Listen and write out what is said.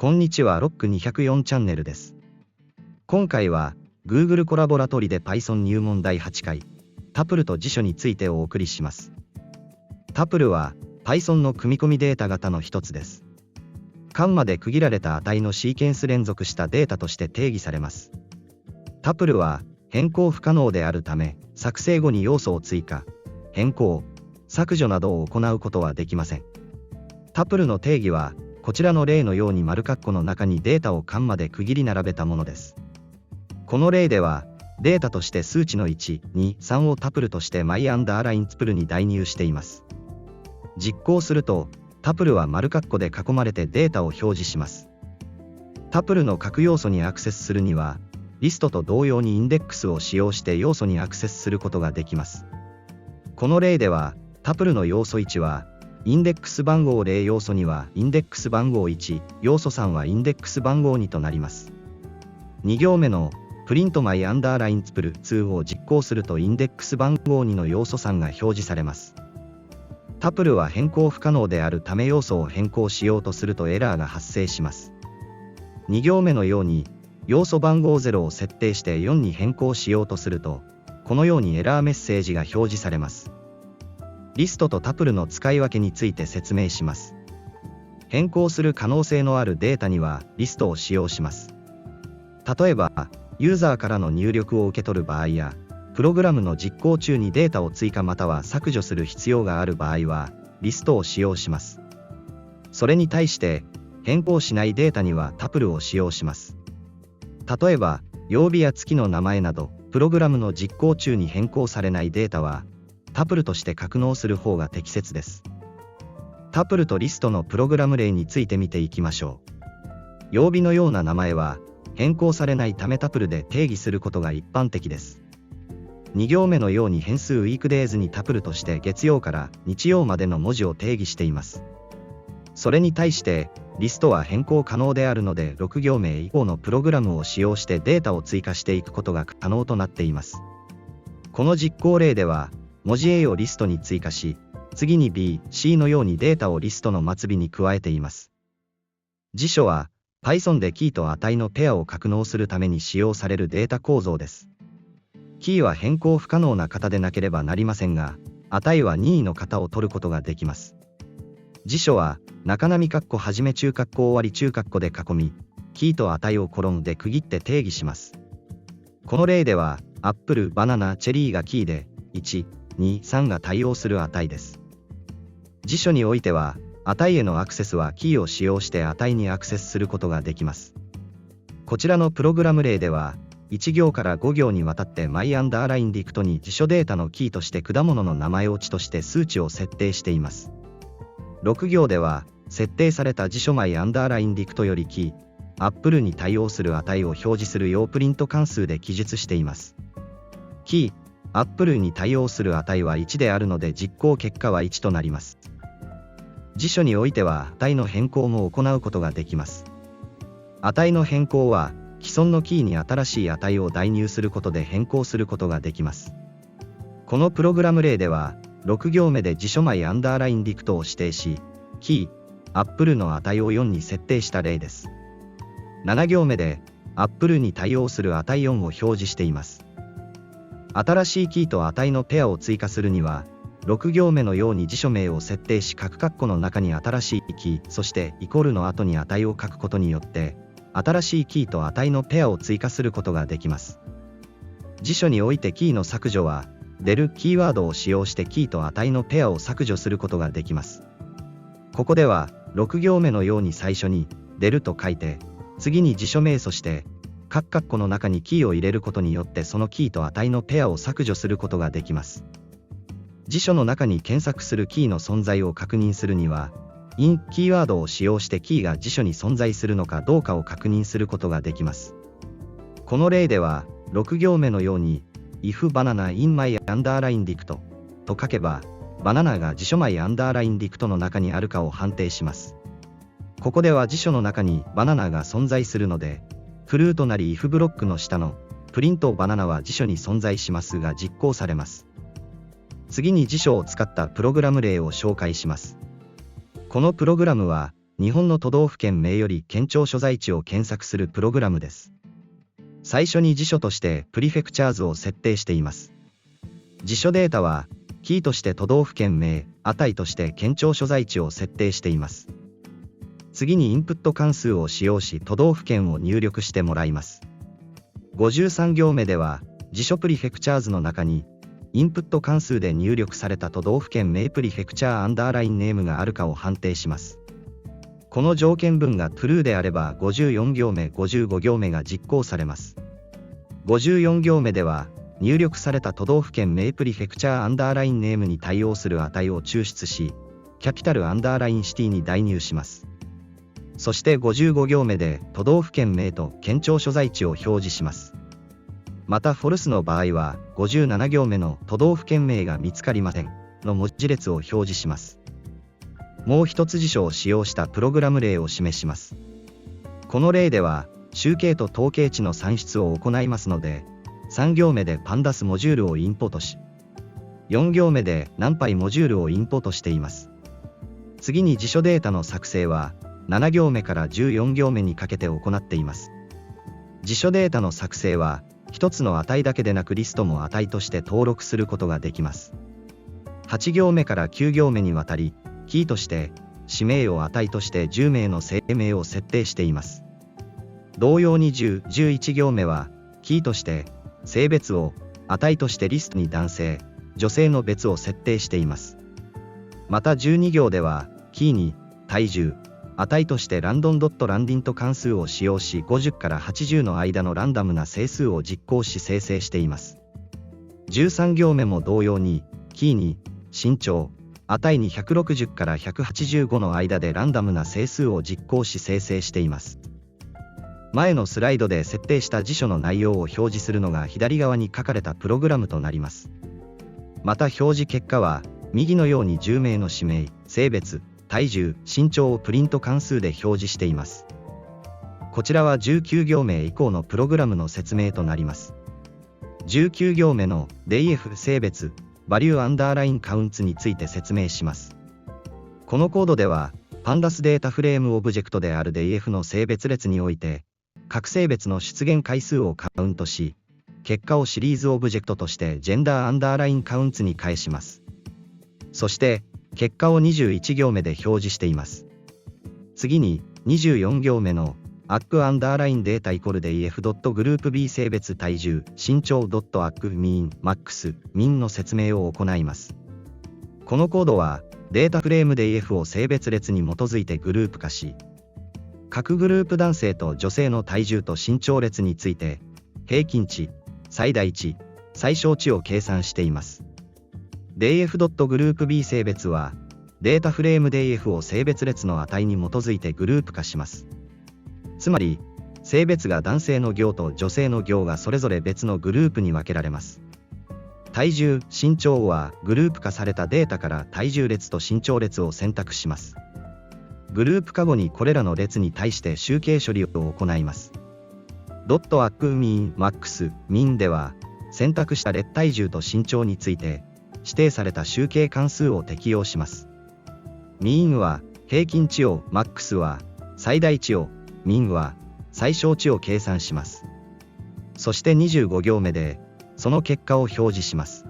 こんにちは、ロック204チャンネルです。今回は Google コラボラトリで Python 入門第8回タプルと辞書についてお送りします。タプルは Python の組み込みデータ型の一つです。カンマで区切られた値のシーケンス連続したデータとして定義されます。タプルは変更不可能であるため、作成後に要素を追加、変更、削除などを行うことはできません。タプルの定義はこちらの例のように丸括弧の中にデータをカンマで区切り並べたものです。この例ではデータとして数値の1、2、3をタプルとしてmy_ツプルに代入しています。実行するとタプルは丸括弧で囲まれてデータを表示します。タプルの各要素にアクセスするにはリストと同様にインデックスを使用して要素にアクセスすることができます。この例ではタプルの要素1はインデックス番号0、要素2はインデックス番号1、要素3はインデックス番号2となります。2行目のプリントmy_ツプル2を実行するとインデックス番号2の要素3が表示されます。タプルは変更不可能であるため要素を変更しようとするとエラーが発生します。2行目のように要素番号0を設定して4に変更しようとするとこのようにエラーメッセージが表示されます。リストとタプルの使い分けについて説明します。変更する可能性のあるデータにはリストを使用します。例えば、ユーザーからの入力を受け取る場合や、プログラムの実行中にデータを追加または削除する必要がある場合は、リストを使用します。それに対して、変更しないデータにはタプルを使用します。例えば、曜日や月の名前など、プログラムの実行中に変更されないデータは、タプルとして格納する方が適切です。タプルとリストのプログラム例について見ていきましょう。曜日のような名前は変更されないためタプルで定義することが一般的です。2行目のように変数 weekdays にタプルとして月曜から日曜までの文字を定義しています。それに対してリストは変更可能であるので6行目以降のプログラムを使用してデータを追加していくことが可能となっています。この実行例では文字 A をリストに追加し、次に B、C のようにデータをリストの末尾に加えています。辞書は Python でキーと値のペアを格納するために使用されるデータ構造です。キーは変更不可能な型でなければなりませんが、値は任意の型を取ることができます。辞書は中波括弧始め中括弧終わり中括弧で囲み、キーと値をコロンで区切って定義します。この例では、アップル、バナナ、チェリーがキーで、1、2、3が対応する値です。辞書においては、値へのアクセスはキーを使用して値にアクセスすることができます。こちらのプログラム例では、1行から5行にわたってmy_dictに辞書データのキーとして果物の名前を値として数値を設定しています。6行では、設定された辞書my_dictよりキー、Apple に対応する値を表示するようプリント関数で記述しています。キー、Apple に対応する値は1であるので実行結果は1となります。辞書においては値の変更も行うことができます。値の変更は既存のキーに新しい値を代入することで変更することができます。このプログラム例では6行目で辞書my_dictを指定し、キー、Apple の値を4に設定した例です。7行目で Apple に対応する値4を表示しています。新しいキーと値のペアを追加するには、6行目のように辞書名を設定し各括弧の中に新しいキー、そしてイコールの後に値を書くことによって、新しいキーと値のペアを追加することができます。辞書においてキーの削除は、del キーワードを使用してキーと値のペアを削除することができます。ここでは、6行目のように最初に、del と書いて、次に辞書名そして、各括弧の中にキーを入れることによってそのキーと値のペアを削除することができます。辞書の中に検索するキーの存在を確認するには、in キーワードを使用してキーが辞書に存在するのかどうかを確認することができます。この例では、6行目のように、if banana in my_dict と書けば、バナナが辞書my_dict の中にあるかを判定します。ここでは辞書の中にバナナが存在するので、trueとなり if ブロックの下のプリントバナナは辞書に存在しますが実行されます。次に辞書を使ったプログラム例を紹介します。このプログラムは日本の都道府県名より県庁所在地を検索するプログラムです。最初に辞書としてプリフェクチャーズを設定しています。辞書データは、キーとして都道府県名、値として県庁所在地を設定しています。次にインプット関数を使用し都道府県を入力してもらいます。53行目では、辞書プリフェクチャーズの中に、インプット関数で入力された都道府県名プリフェクチャーアンダーラインネームがあるかを判定します。この条件文が true であれば54行目、55行目が実行されます。54行目では、入力された都道府県名プリフェクチャーアンダーラインネームに対応する値を抽出し、キャピタルアンダーラインシティに代入します。そして55行目で都道府県名と県庁所在地を表示します。またフォルスの場合は57行目の都道府県名が見つかりませんの文字列を表示します。もう一つ辞書を使用したプログラム例を示します。この例では集計と統計値の算出を行いますので、3行目でパンダスモジュールをインポートし、4行目でNumPyモジュールをインポートしています。次に辞書データの作成は7行目から14行目にかけて行っています。辞書データの作成は一つの値だけでなくリストも値として登録することができます。8行目から9行目にわたり、キーとして氏名を値として10名の姓名を設定しています。同様に10、11行目はキーとして性別を値としてリストに男性、女性の別を設定しています。また12行ではキーに体重、値としてランドンドットランディント関数を使用し50から80の間のランダムな整数を実行し生成しています。13行目も同様にキーに身長、値に160から185の間でランダムな整数を実行し生成しています。前のスライドで設定した辞書の内容を表示するのが左側に書かれたプログラムとなります。また表示結果は右のように10名の氏名、性別、体重、身長をプリント関数で表示しています。こちらは19行目以降のプログラムの説明となります。19行目の def 性別、バリューアンダーラインカウンツについて説明します。このコードでは、パンダスデータフレームオブジェクトである def の性別列において、各性別の出現回数をカウントし、結果をシリーズオブジェクトとしてジェンダーアンダーラインカウンツに返します。そして、結果を21行目で表示しています。次に、24行目の acc アンダーラインデータイコール def.group b 性別体重身長 .acc mean max min の説明を行います。このコードはデータフレーム def を性別列に基づいてグループ化し、各グループ男性と女性の体重と身長列について平均値、最大値、最小値を計算しています。df.group b 性別はデータフレーム def を性別列の値に基づいてグループ化します。つまり、性別が男性の行と女性の行がそれぞれ別のグループに分けられます。体重、身長はグループ化されたデータから体重列と身長列を選択します。グループ化後にこれらの列に対して集計処理を行います。.acc mean max min では、選択した列体重と身長について、指定された集計関数を適用します。mean は平均値を、max は最大値を、min は最小値を計算します。そして25行目で、その結果を表示します。